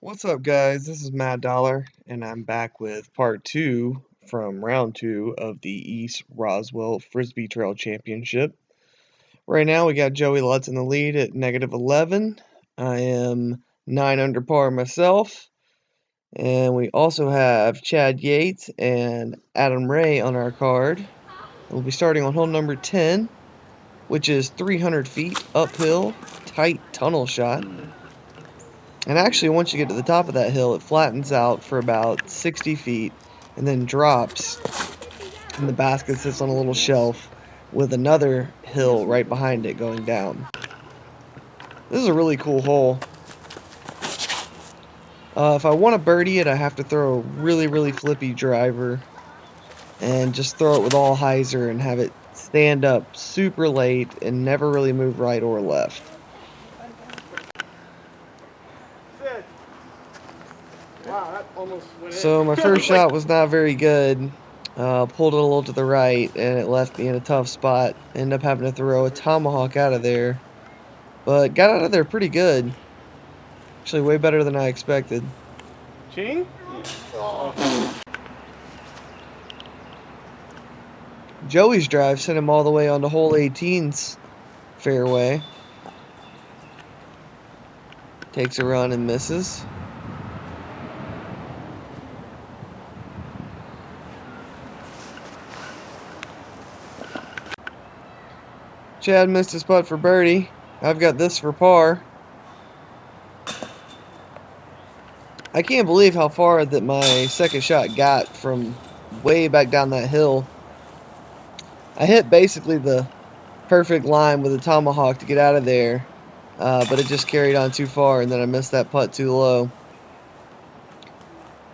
What's up, guys? This is Mad Dollar, and I'm back with part 2 from round 2 of the East Roswell Frisbee Trail Championship. Right now, we got Joey Lutz in the lead at -11. I am 9 under par myself, and we also have Chad Yeatts and Adam Ray on our card. We'll be starting on hole number 10, which is 300 feet uphill, tight tunnel shot. And actually, once you get to the top of that hill, it flattens out for about 60 feet and then drops. And the basket sits on a little shelf with another hill right behind it going down. This is a really cool hole. If I want to birdie it, I have to throw a really flippy driver and just throw it with all hyzer and have it stand up super late and never really move right or left. So my first shot was not very good. Pulled it a little to the right, and it left me in a tough spot. Ended up having to throw a tomahawk out of there, but got out of there pretty good. Actually, way better than I expected. Ching? Joey's drive sent him all the way onto hole 18's fairway. Takes a run and misses. Chad missed his putt for birdie. I've got this for par. I can't believe how far that my second shot got from way back down that hill. I hit basically the perfect line with a tomahawk to get out of there, but it just carried on too far, and then I missed that putt too low.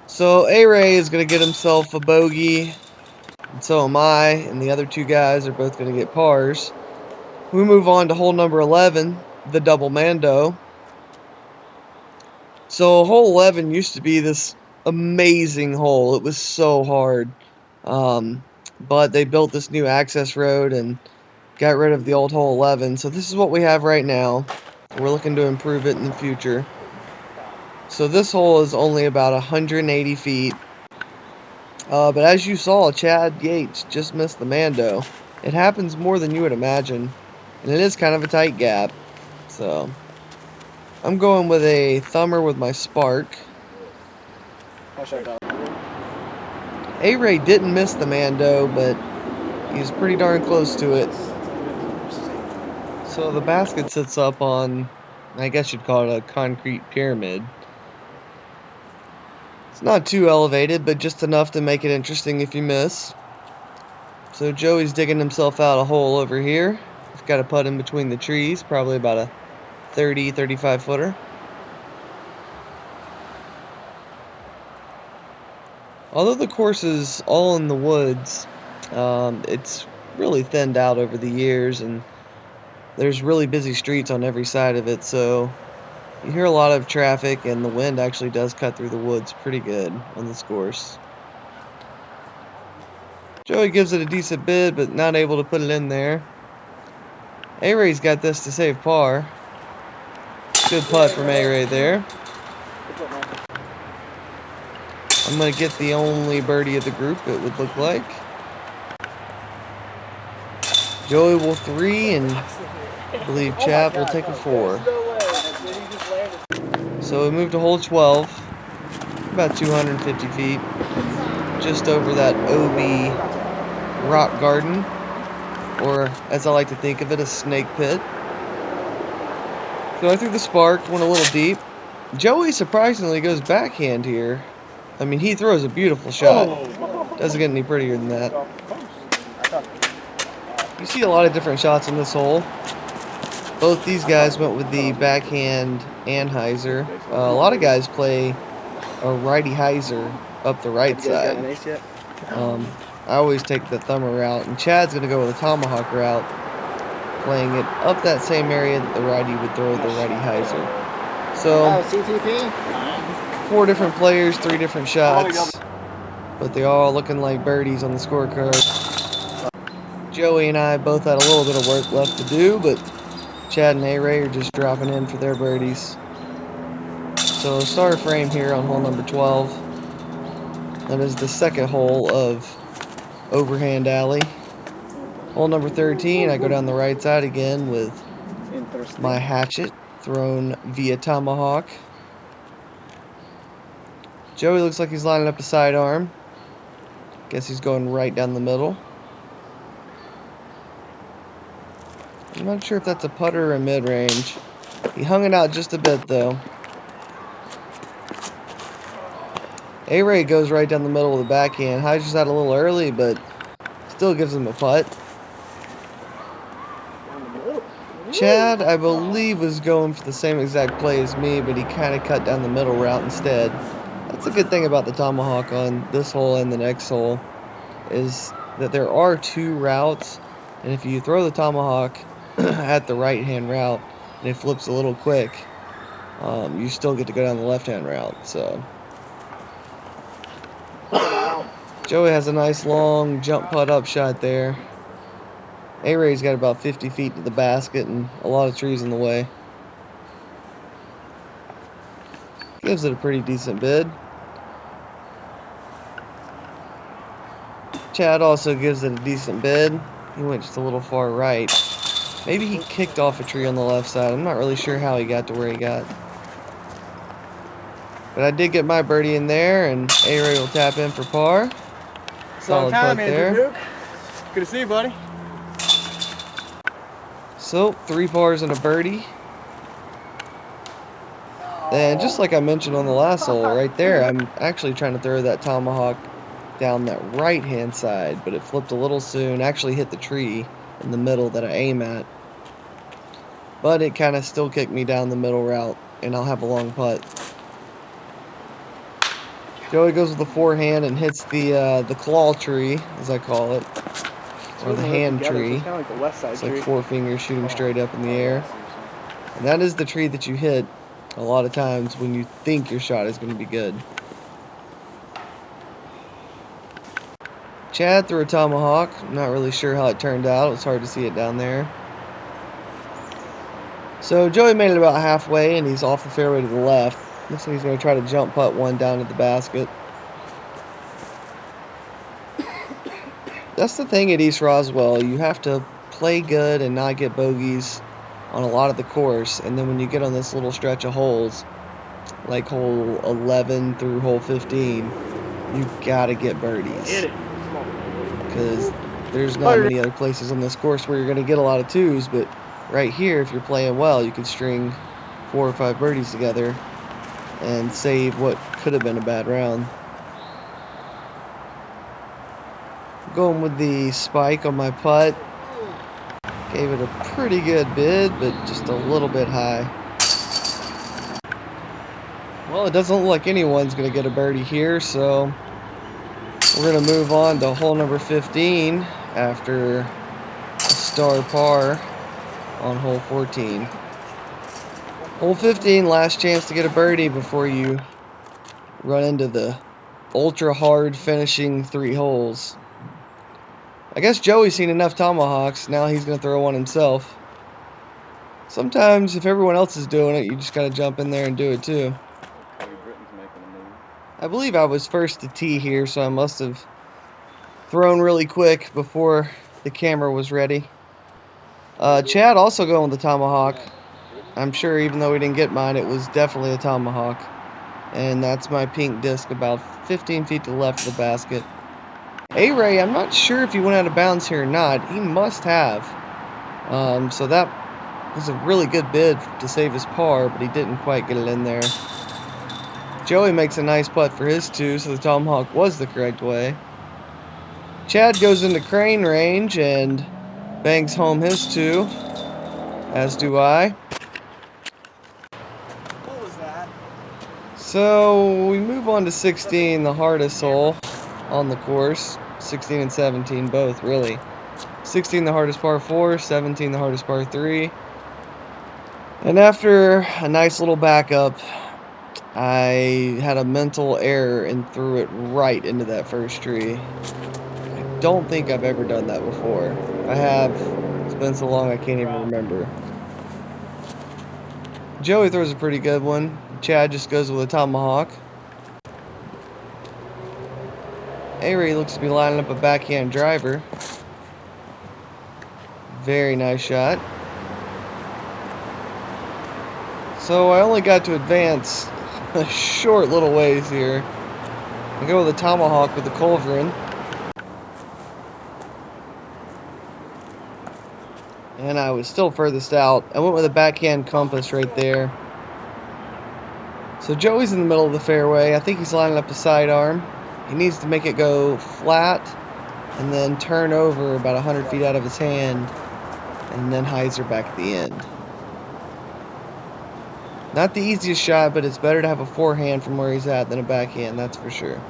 So A-Ray is going to get himself a bogey, and so am I, and the other two guys are both going to get pars. We move on to hole number 11, the double Mando. So hole 11 used to be this amazing hole. It was so hard. But they built this new access road and got rid of the old hole 11. So this is what we have right now. We're looking to improve it in the future. So this hole is only about 180 feet. But as you saw, Chad Yeatts just missed the Mando. It happens more than you would imagine. And it is kind of a tight gap. So I'm going with a thumber with my spark. A-Ray didn't miss the Mando, but he's pretty darn close to it. So the basket sits up on, I guess you'd call it a concrete pyramid. It's not too elevated, but just enough to make it interesting if you miss. So Joey's digging himself out a hole over here. He's got a putt in between the trees, probably about a 30-35 footer. Although the course is all in the woods, it's really thinned out over the years, and there's really busy streets on every side of it, so you hear a lot of traffic, and the wind actually does cut through the woods pretty good on this course. Joey gives it a decent bid, but not able to put it in there. A-Ray's got this to save par. Good putt from A-Ray there. I'm going to get the only birdie of the group, it would look like. Joey will 3, and I believe Chad will take a 4. So we move to hole 12, about 250 feet, just over that OB rock garden, or as I like to think of it, a snake pit. So I threw the spark, went a little deep. Joey surprisingly goes backhand here. I mean, he throws a beautiful shot. Doesn't get any prettier than that. You see a lot of different shots in this hole. Both these guys went with the backhand and hyzer. A lot of guys play a righty hyzer up the right side. I always take the thumber route, and Chad's going to go with a tomahawk route, playing it up that same area that the righty would throw the righty hyzer. So, 4 different players, 3 different shots, but they're all looking like birdies on the scorecard. Joey and I both had a little bit of work left to do, but Chad and A-Ray are just dropping in for their birdies. So start a frame here on hole number 12. That is the second hole of Overhand Alley. Hole number 13, I go down the right side again with my hatchet thrown via tomahawk. Joey looks like he's lining up a sidearm. Guess he's going right down the middle. I'm not sure if that's a putter or a mid-range. He hung it out just a bit though. A-Ray goes right down the middle of the backhand. Hydras out a little early, but still gives him a putt. Chad, I believe, was going for the same exact play as me, but he kind of cut down the middle route instead. That's a good thing about the tomahawk on this hole and the next hole, is that there are two routes, and if you throw the tomahawk at the right-hand route and it flips a little quick, you still get to go down the left-hand route. So Joey has a nice long jump putt up shot there. A-Ray's got about 50 feet to the basket and a lot of trees in the way. Gives it a pretty decent bid. Chad also gives it a decent bid. He went just a little far right. Maybe he kicked off a tree on the left side. I'm not really sure how he got to where he got. But I did get my birdie in there, and A-Ray will tap in for par. Solid putt there. Good to see you, buddy. So, 3 pars and a birdie. And just like I mentioned on the last hole, right there, I'm actually trying to throw that tomahawk down that right-hand side, but it flipped a little soon. Actually hit the tree in the middle that I aim at. But it kind of still kicked me down the middle route, and I'll have a long putt. Joey goes with the forehand and hits the claw tree, as I call it, or the hand tree. It's kind of like the west side it's tree. like 4 fingers shooting straight up in the air. And that is the tree that you hit a lot of times when you think your shot is going to be good. Chad threw a tomahawk. I'm not really sure how it turned out. It was hard to see it down there. So Joey made it about halfway, and he's off the fairway to the left. Looks like he's going to try to jump putt one down to the basket. That's the thing at East Roswell. You have to play good and not get bogeys on a lot of the course. And then when you get on this little stretch of holes, like hole 11 through hole 15, you got to get birdies. Hit it. Because there's not many other places on this course where you're going to get a lot of twos. But right here, if you're playing well, you could string 4 or 5 birdies together and save what could have been a bad round. Going with the spike on my putt. Gave it a pretty good bid, but just a little bit high. Well, it doesn't look like anyone's going to get a birdie here, so we're going to move on to hole number 15 after a star par on hole 14. Hole 15, last chance to get a birdie before you run into the ultra hard finishing 3 holes. I guess Joey's seen enough tomahawks, now he's going to throw one himself. Sometimes if everyone else is doing it, you just got to jump in there and do it too. I believe I was first to tee here, so I must have thrown really quick before the camera was ready. Chad also going with the tomahawk. I'm sure even though we didn't get mine, it was definitely a tomahawk. And that's my pink disc about 15 feet to the left of the basket. A-Ray, I'm not sure if he went out of bounds here or not. He must have. So that was a really good bid to save his par, but he didn't quite get it in there. Joey makes a nice putt for his 2, so the tomahawk was the correct way. Chad goes into crane range and bangs home his 2, as do I. What was that? So we move on to 16, the hardest hole on the course. 16 and 17 both, really. 16 the hardest par 4, 17 the hardest par 3. And after a nice little backup, I had a mental error and threw it right into that first tree. I don't think I've ever done that before. If I have, it's been so long I can't even remember. Joey throws a pretty good one. Chad just goes with a tomahawk. A-Ray looks to be lining up a backhand driver. Very nice shot. So I only got to advance a short little ways here. I go with a tomahawk with the culverin. And I was still furthest out. I went with a backhand compass right there. So Joey's in the middle of the fairway. I think he's lining up a sidearm. He needs to make it go flat and then turn over about 100 feet out of his hand and then hyzer back at the end. Not the easiest shot, but it's better to have a forehand from where he's at than a backhand, that's for sure.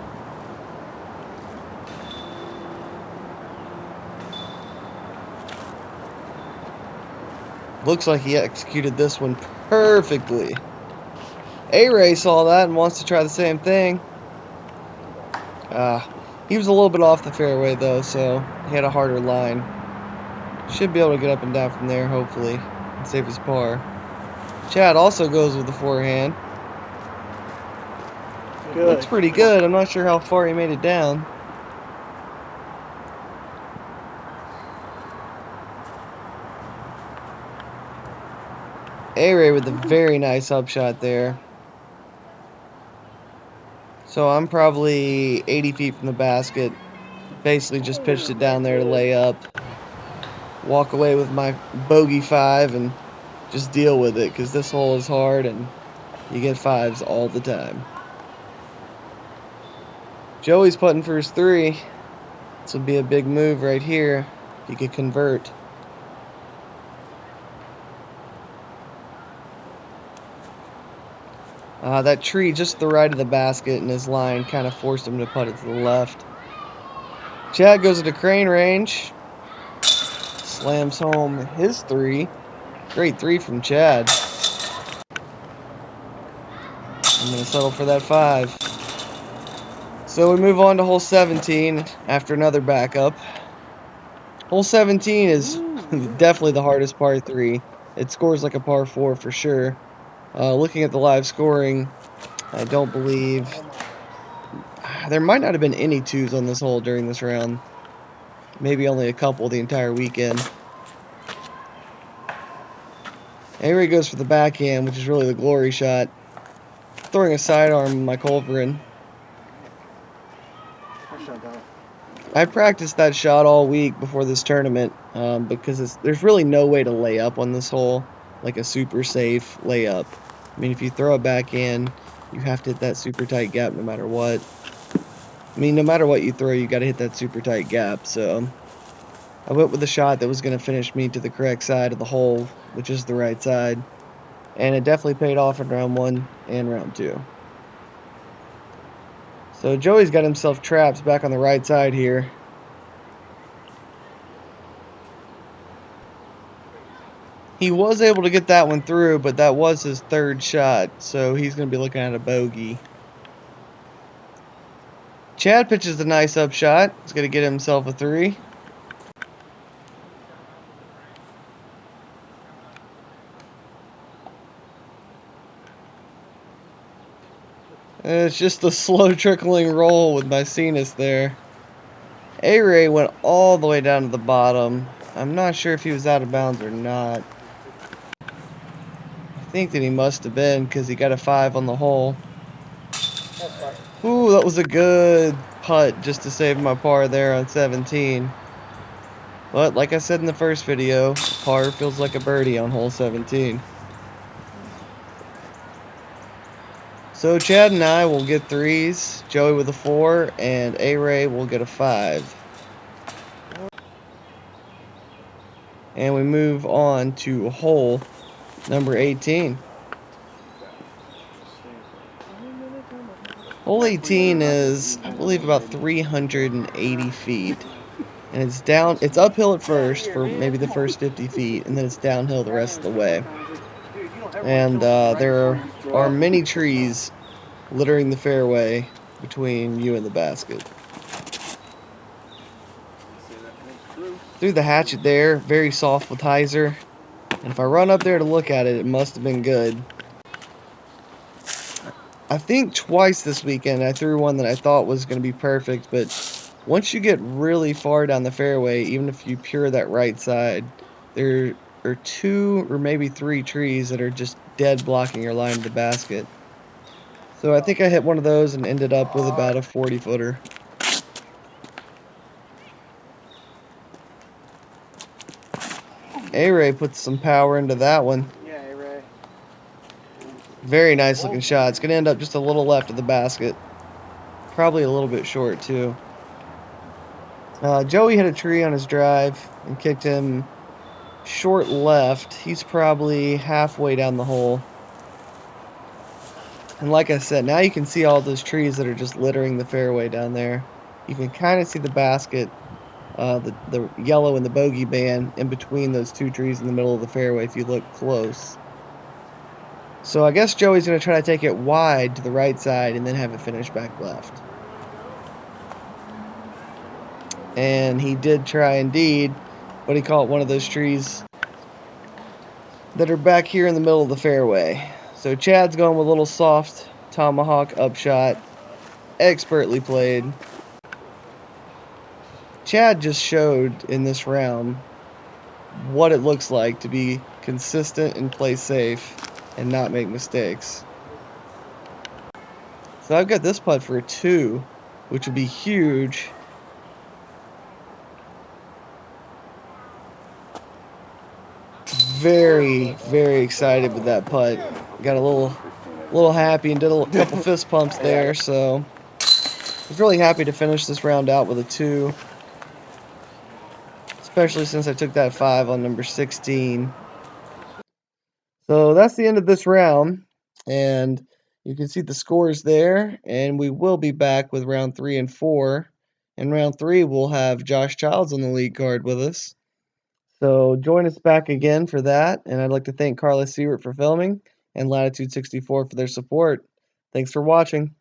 Looks like he executed this one perfectly. A-Ray saw that and wants to try the same thing. He was a little bit off the fairway though, so he had a harder line. Should be able to get up and down from there, hopefully, and save his par. Chad also goes with the forehand. Good. Looks pretty good. I'm not sure how far he made it down. A-Ray with a very nice upshot there. So I'm probably 80 feet from the basket. Basically just pitched it down there to lay up. Walk away with my bogey 5 and just deal with it, because this hole is hard and you get 5s all the time. Joey's putting for his 3. This would be a big move right here if he could convert. That tree just to the right of the basket and his line kind of forced him to putt it to the left. Chad goes into crane range. Slams home his 3. Great 3 from Chad. I'm going to settle for that 5. So we move on to hole 17 after another backup. Hole 17 is definitely the hardest par 3. It scores like a par 4 for sure. Looking at the live scoring, I don't believe... There might not have been any 2s on this hole during this round. Maybe only a couple the entire weekend. A-Ray goes for the backhand, which is really the glory shot. Throwing a sidearm in my culverin. I practiced that shot all week before this tournament because there's really no way to lay up on this hole, like a super safe layup. I mean, if you throw a backhand, you have to hit that super tight gap no matter what. I mean, no matter what you throw, you got to hit that super tight gap. So I went with a shot that was going to finish me to the correct side of the hole, which is the right side. And it definitely paid off in round 1 and round 2. So Joey's got himself traps back on the right side here. He was able to get that one through, but that was his 3rd shot, so he's going to be looking at a bogey. Chad pitches a nice upshot. He's going to get himself a 3. And it's just a slow trickling roll with my Cenas there. A-Ray went all the way down to the bottom. I'm not sure if he was out of bounds or not. I think that he must have been, because he got a 5 on the hole. Ooh, that was a good putt just to save my par there on 17. But like I said in the first video, par feels like a birdie on hole 17. So Chad and I will get 3s, Joey with a 4, and A-Ray will get a 5. And we move on to hole number 18. Hole 18 is, I believe, about 380 feet. And it's uphill at first for maybe the first 50 feet, and then it's downhill the rest of the way. And there are many trees littering the fairway between you and the basket. Threw the hatchet there, very soft with hyzer. And if I run up there to look at it, it must have been good. I think twice this weekend I threw one that I thought was going to be perfect, but once you get really far down the fairway, even if you pure that right side, there are 2 or maybe 3 trees that are just dead blocking your line to the basket. So I think I hit one of those and ended up with about a 40-footer. A-Ray puts some power into that one. Yeah, A-Ray. Very nice looking shot. It's going to end up just a little left of the basket. Probably a little bit short, too. Joey hit a tree on his drive and kicked him short left. He's probably halfway down the hole. And like I said, now you can see all those trees that are just littering the fairway down there. You can kind of see the basket, the yellow and the bogey band in between those 2 trees in the middle of the fairway if you look close. So I guess Joey's going to try to take it wide to the right side and then have it finish back left. And he did try indeed, but he caught one of those trees that are back here in the middle of the fairway. So Chad's going with a little soft tomahawk upshot, expertly played. Chad just showed in this round what it looks like to be consistent and play safe and not make mistakes. So I've got this putt for a 2, which would be huge. Very, very excited with that putt. Got a little happy and did a couple fist pumps there. So I was really happy to finish this round out with a 2, especially since I took that 5 on number 16. So that's the end of this round, and you can see the scores there. And we will be back with round 3 and 4. In round 3, we'll have Josh Childs on the lead card with us. So join us back again for that. And I'd like to thank Carlos Seward for filming and Latitude 64 for their support. Thanks for watching.